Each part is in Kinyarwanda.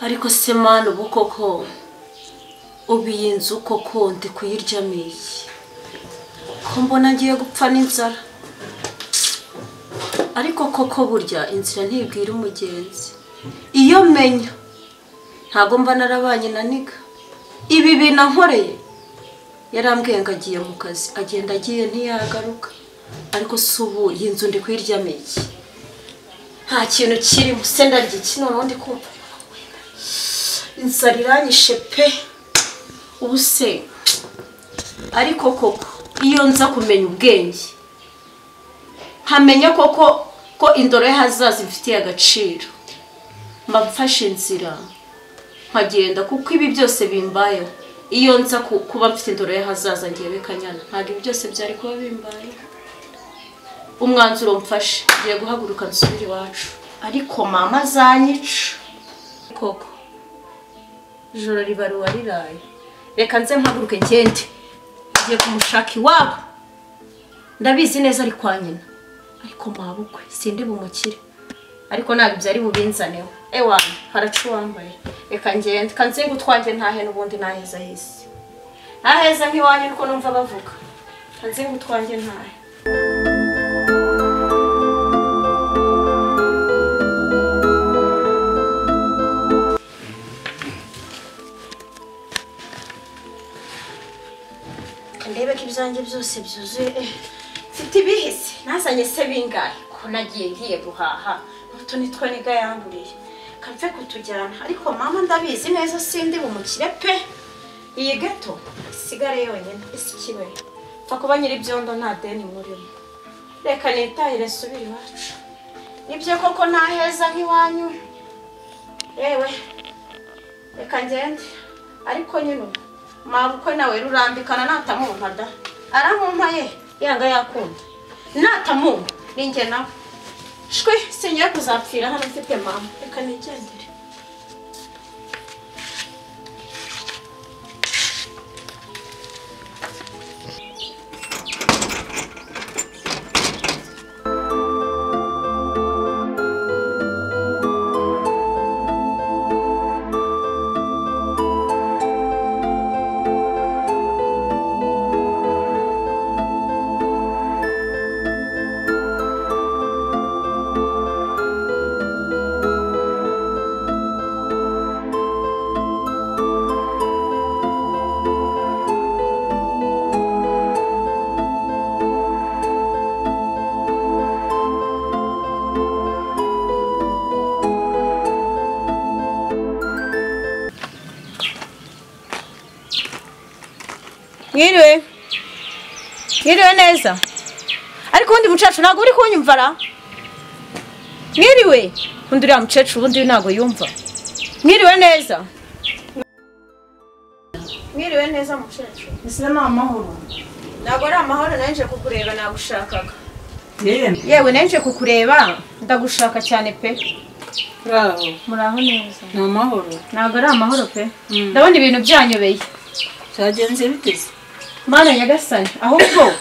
ariko se mwana ubu koko ubiye inzu koko ndi kuyiryamiye ko mbona ngiye gupfa n'inzara ariko koko burya inzira ntibwira umugenzi iyo menya ntago mba narabanye na niga ibi binankoreye yarambwiye ngo agiye mu kazi agenda agiye ntiyagaruka ariko subu y'inzu ndi kuyiryamiye nta kintu kirimo se ndarya iki noneho ndi kumva inzara iranyishe pe ubu se ariko koko iyo nza kumenya ubwenge nkamenya koko ko indoro yahazaza ifitiye agaciro mba mfashe inzira nkagenda kuko ibi byose bimbayeho iyo nza kuba mfite indoro yahazaza ngiye Kanyana ntabwo ibi byose byari kuba bimbaye umwanzuro mfashe ngiye guhaguruka nsubire iwacu ariko mama zanyica koko ijoro ribaruwa riraye reka nze mpaguruke ngende ngiye kumushaka iwabo ndabizi neza ari kwa nyina ariko mabukwe sindi bumukire ariko ntabwo byari bubinzaneho ewana haraca uwambaye reka ngende kanze ngutwange ntahe n'ubundi naheza hisi naheza nk'iwanyu niko numva bavuga kanze ngutwange ntahe ndebe ko ibyanjye byose byuzuye mfite ibihise nazanye se bingahe ko nagiye ngiye guhaha n'utu nitwo niga yanguriye kamfe kutujyana ariko mama ndabizi neza sindi bumukire pe iyi gato sigare yonyine isikiwe pfa kuba nyiri byondo nta deni murimo reka nitahire subira iwacu nibyo koko naheza nk'iwanyu yewe reka ngende ariko nyine mabukwe nawe rurambikana natamumpa da aramumpa ye yanga yakunda natamumpa ninjye nawe shwe singiye kuzapfira hano mfite mama reka nigendere Mwiriwe neza ariko undi mucacu ntago uri kunyumvara mwiriwe undi uriya mucacu ubundi ntago yumva mwiriwe neza mucacu ese ni amahoro ntago ari amahoro nanje kukureba nagushakaga yewe nanje kukureba ndagushaka cyane pe muraho neza ni amahoro ntago ari amahoro pe ndabona ibintu byanyobeye cyagenze biteze Mana nyagasani ahubwo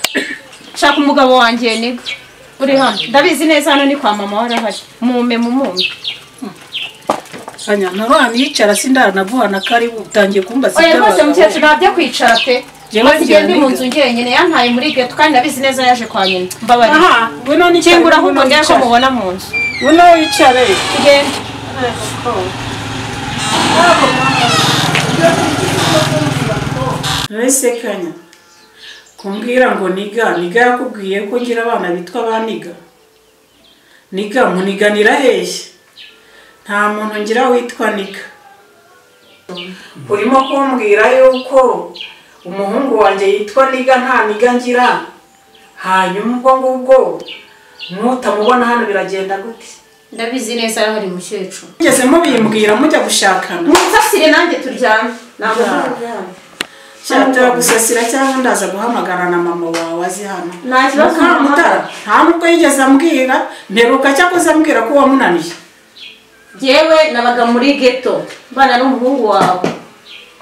shaka umugabo wanjye niga uri hano ndabizi neza hano ni kwa mama warahari mume Kanyana rwani yicara sindanaguhana kari utangiye kumbaza oya bose mukecuru ntabyo kwicara pe jewe ndi mu nzu ngenyene yantaye muri geto kandi ndabizi neza yaje kwa nyina mbabari aha we none kingura ahubwo ngiye ko mubona mu nzu we no yicare tugende Rese Kanya kumbwira ngo niga yakubwiye ko ngira abana bitwa baniga niga muniganira hehe nta muntu ngira witwa niga urimo kumbwira yuko umuhungu wanjye yitwa niga nta niga ngira hanyuma ubwo ngubwo nutamubona hano biragenda gute ndabizi neza hari mukecuru ngeze mubimbwira mujya gushakana mutsasire nanjye turyame ntabwo turyame cyatera gusasira cyangwa ndaza guhamagara na mama wawe azi hano nta kibazo nta nubwo yigeze ambwira mperuka cyakoze ambwira ko wamunaniye yewe nabaga muri geto bana n'umuhungu wawe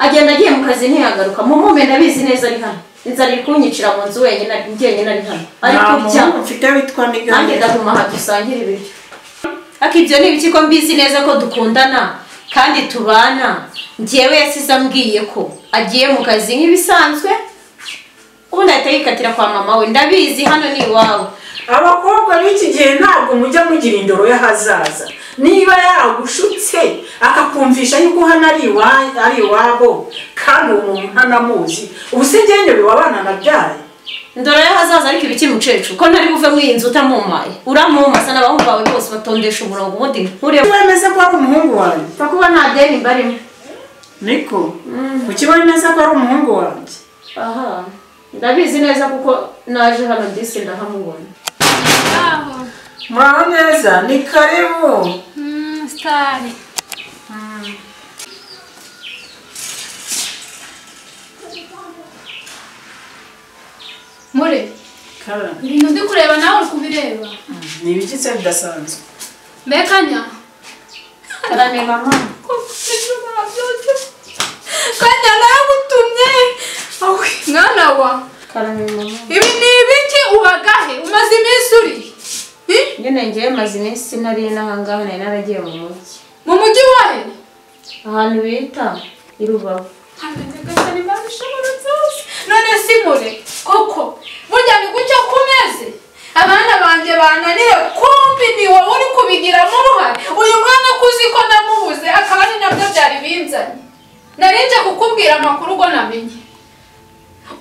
agenda agiye mu kazi ntiyagaruka mumume ndabizi neza ari hano inzara iri kunyicira mu nzu wenyine ari hano ariko cyangwa mfite witwa niga nanjye ndaguma aha dusangira ibiryo akibyo ni ibiki ko mbizi neza ko dukundana kandi tubana njyewe yasize ambwiye ko agiye mu kazi nk'ibisanzwe ubundi ahita yikatira kwa mama we ndabizi hano ni iwawe. Abakobwa b'iki gihe ntabwo mujya mugira indoro y'ahazaza. Niba yagushutse akakumvisha yuko hano ari iwabo kandi umuntu ntanamuzi ubusegenge wabana nabyaye. Indoro y'ahazaza ariko ibiki mucecu ko ntari buve mwinzu utamumaye uramuma sana abahungu bawe bose batondesha umurongo ubundi nkure wemeze ko ari umuhungu wawe kuba nta deni mbarimo niko ukiboneza ko ari umuhungu wanjye. Aha ndabizi neza kuko naje hano ndise ndahamubona. Aho muraho neza ni karibu. stari Mure Kara ibintu ndi kureba nawe uri kubireba ni ibikitse bidasanzwe. mbekanya karame mama Kanyana yagutumye mwana wa karame mama ibi ni ibiki ubagahe umaze iminsi uri nyine ngiye maze iminsi nari nahangaha nari naragiye mu mujyi. mu mujyi wahe ahantu bita i Rubavu. none si Mure koko burya ni gutya kumeze abana banjye bananiwe kumbi ni wowe uri kubigiramo uruhare uyu mwana kuzi ko namubuze akaba ari nabyo byari binzanye narinje kukubwira amakuru ubwo namenye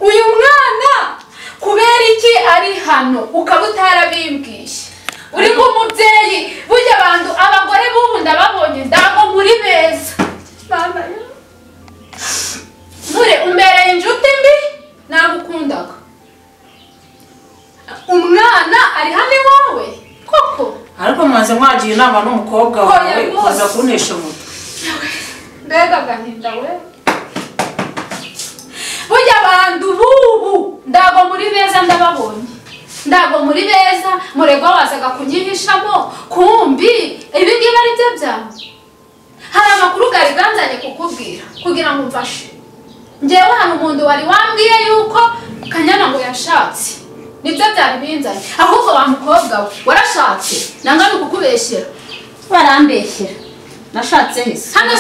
uyu mwana kubera iki ari hano ukaba utarabimbwiye uri nk'umubyeyi burya abantu abagore b'ubu ndababonye ndago muri beza Mure umbereye inshuti mbi nagukundaga umwana ari hano iwawe koko ariko maze mwagiye inama n'umukobwa wawe kuza kunesha muto. mbega gahinda we burya abantu bubu ndago muri beza ndababonye ndago muri beza Muregwa wazaga kunyihishamo kumbi ibi ngibi ari byo byawe hari amakuru gari ganzanye kukubwira kugira ngo mfashe njyewe hano umuntu wari wambwiye yuko Kanyana ngo yashatse nibyo byari binzanye ahubwo wa mukobwa we warashatse nangana kukubeshyera barambeshyera nashatse hese hano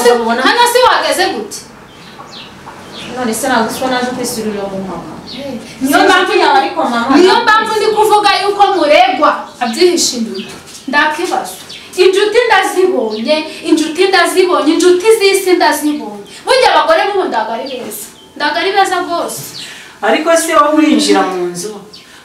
si wageze gute none se naguswa naje kwisurira mu mama niyo mpamvu ndi kuvuga yuko Muregwa abyihisha inyuma ndakibazo inshuti ndazibonye inshuti z'isi ndazibonye burya abagore b'ubu ndago ari beza rwose. ariko se wowe urinjira mu nzu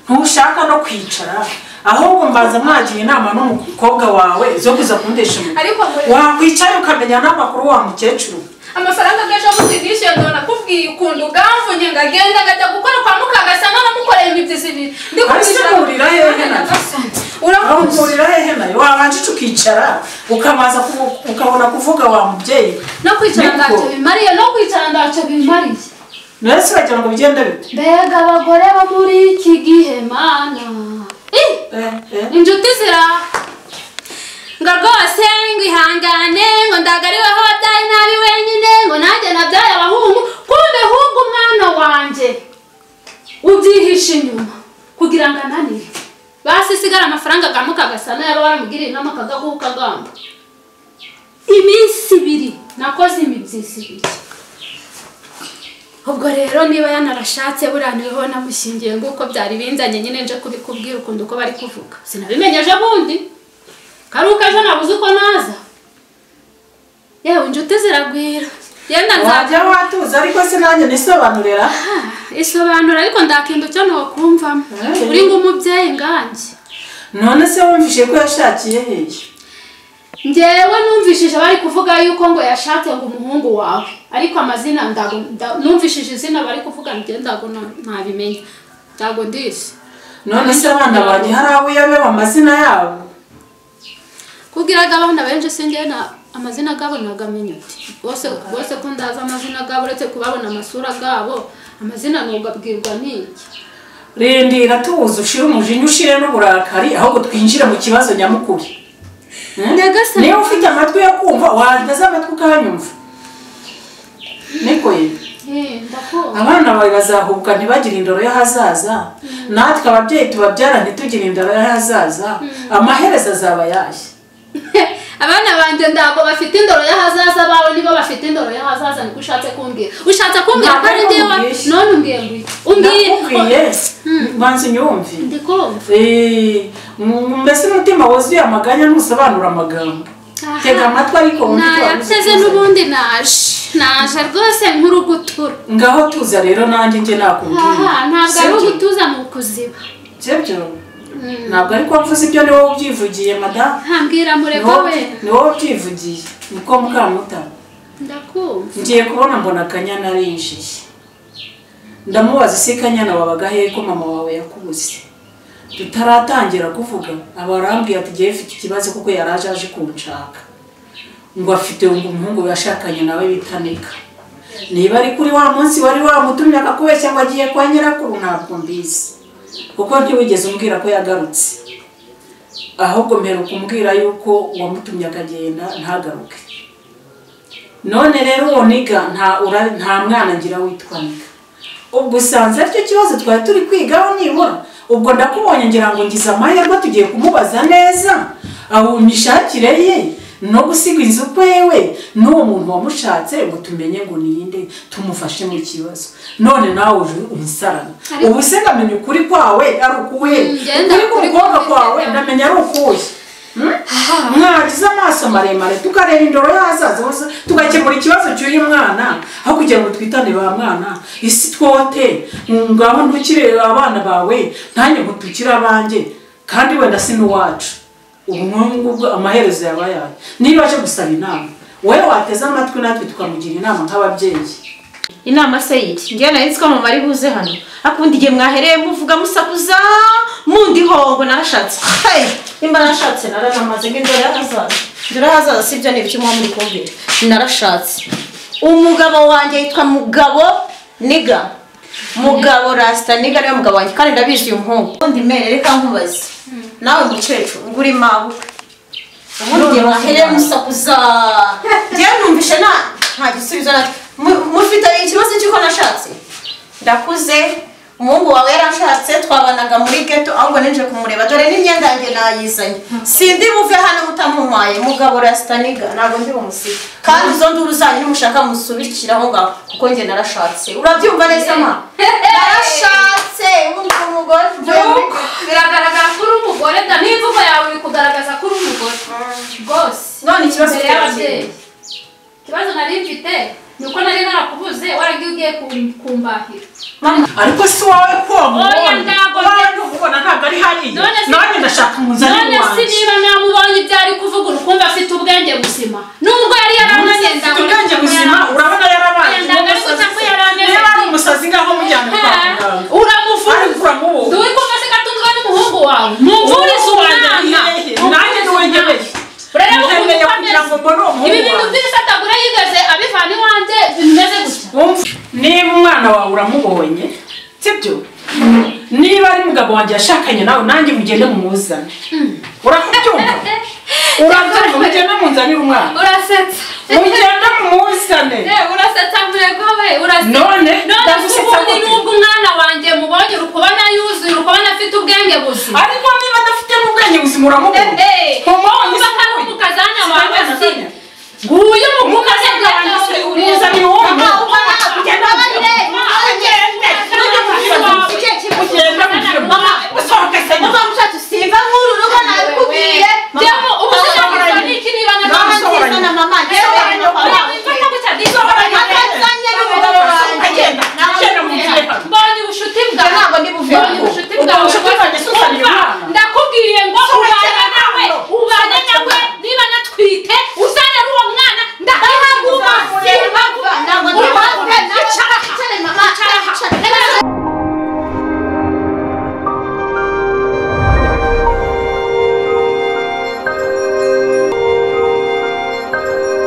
ntushaka no kwicara ahubwo mbanza mwagiye inama n'umukobwa wawe zo kuza kundesha ariko wakwicaye ukamenya n'amakuru wa mukecuru amafaranga gaje gutidisha ndona kubwiye ukundu gamvunye ngagenda ngajya gukora kwa mukagasanga namukoreye imibyizi ibiri ndi kubishurira hehe urakurira hehe nayo wabanje ukicara ukamaza ukabona kuvuga wa mubyeyi no kwicara ndacyo bimariye nese bagira ngo bigende bite mbega abagore bo muri iki gihe mana inshuti zira ngo rwose ngo ihangane ngo ndagariweho wabyaye nabi wenyine ngo nanjye nabyaye abahungu kumbe ahubwo umwana wanjye ubyihisha inyuma kugira ngo ananire basi sigara amafaranga gamukagasana yaba baramugiriye inama akagakuka agamba iminsi 2 nakoze imibyizi 2 ubwo rero niba yanarashatse buraniweho namushingiye nguko byari binzanye nyine nje kubikubwira ukundi uko bari kuvuga sinabimenyeje bundi karuka ejo nabuze uko naza yewe inshuti ziragwira yenda nzajya watuza ariko se nanjye nisobanurira isobanura ariko ndakinda cyo no kumvamo uri ngumubyeyi nganje none se wumvishe ko yashakiye hehe njyewe numvishije bari kuvuga yuko ngo yashatse ngo umuhungu wawe ariko amazina numvishije izina bari kuvuga ndago ntabimenye ndago ndisi none se abana banjye hari abo yabeho amazina yabo kugira abana benshi sinjye na amazina gabo nagamenye uti bose ko ndaza amazina gabo uretse kubabona amasura gabo amazina nugabwirwa n'iki rindira tubuze ushira umujinya ushire n'uburakari ahubwo twinjire mu kibazo nyamukuru niba ufite amatwi yo kumva wageze amatwi ukahanyumva niko ye abana bawe bazahubuka ntibagire indoro y'ahazaza natwe ababyeyi tubabyara ntitugire indoro y'ahazaza amaherezo azaba yashye abana banje ndago bafite indoro yahazaza bawe nibo bafite indoro yahazaza niko ushatse kumbwira ko ari ndewa none umbwiye banze nyumve ndikumva mbese umutima wuzuye amaganya ntusobanura amagambo tega amatwi ariko yateze n'ubundi naje rwose nk'urugutura ngaho tuza rero nanjye njye nakubwira ntabwo ari ugutuza mu kuziba sibyo ntabwo ariko mvuze ibyo ni wowe ubyivugiye madamu ntambwira mureko we ni wowe ubyivugiye niko mukamuta ndakumva ngiye kubona mbona Kanyana arinjiye ndamubaza se Kanyana wabaga hehe ko mama wawe yakubuze tutaratangira kuvuga abarambwiye ati giye mfite ikibazo kuko yaraje aje kunshaka ngo afite umuhungu yashakanye nawe bitanika niba ari kuri wa munsi wari wamutumye akakubeshya ngo agiye kwa nyirakuru ntabwo mbizi kuko ntiwigeze umbwira ko yagarutse ahubwo mpera kumbwira yuko wamutumye akagenda ntagaruke none rero uwo niga nta mwana ngira witwa niga ubwo usanze aricyo kibazo twari turi kwigaho nibura ubwo ndakubonye ngira ngo ngize amahirwe tugiye kumubaza neza aho imishakire ye no gusiga inzu kwewe n'uwo muntu wamushatse ngo tumenye ngo ninde tumufashe mu kibazo none nawe uje umusarana ubu se ndamenye ukuri kwawe ari ukuhe ukuri kukoga kwawe ndamenya ari ukuhe mwagize amaso maremare tukareba indoro yahazaza tugakemura ikibazo cy'uyu mwana aho kugira ngo twitane ba mwana isi twote ngaho ntukire abana bawe ntange ngo tukire abanjye kandi wenda si n'uwacu ubu amaherezo yabayaye niba aje gusaba inama wowe wateze amatwi natwe tukamugira inama nk'ababyeyi inama se yiki ngiye nahitswe mu mari buze hano akundi giye mwahereye muvuga musakuza mundi hongo narashatse nimba narashatse naranamaze ngindoro yahazaza sibyo ni ibyo muri kumbira narashatse umugabo wanjye yitwa mugabo rasta niga niyo mugabo wanjye kandi ndabizi uyu muhungu undi mere reka nkubaze nawe mucecu nguri mabu ubundi mwahereye musakuza ngiye numvishe nta gisubizo mufite ikibazo cy'uko nashatse ndakuze umuhungu wawe yarashatse twabanaga muri ghetto ahubwo ninje kumureba dore n'imyenda yanjye nayizanye sindi buve hano mutamumaye mugabo rastaniga ntabwo ndi umusiga kandi izo nduru zanyu nimushaka musubikiraho ngaho kuko njye narashatse urabyumva neza ma narashatse umugore biragaragara ko uri umugore da n'imvugo yawe iri kugaragaza ko uri umugore rwose none ikibazo cy'ababyeyi ikibazo nari mfite nuko nari narakubuze waragiye ugiye kumbahira ariko si wawe ko ubona ntabwo ari hariya nanjye ndashaka umuzani wanjye none si niba namubonye ibyo ari kuvuga urukumva afite ubwenge buzima nubwo yari yaramagenda ubwenge buzima urabona yarabaye niba ari umusazi ngaho mujyana kwa muganga uramuvuza dore ko maze gatunzwe n'umuhungu wawe mumvurize umwana nanjye niwengereye ibi bintu by'isatagura yigeze abivana iwanjye bimeze gutya niba umwana wawe uramubonye sibyo niba ari mugabo wanjye yashakanye nawe nanjye mugende mumuzane urabyumva mugende muzanire umwana urasetsa mugende mumuzane urasetsa murego we none ubundi nubwo umwana wanjye mubonye urukubona yuzuye urukubona afite ubwenge buzima ariko niba adafite n'ubwenge buzima uramubona umukazana wawe nguyu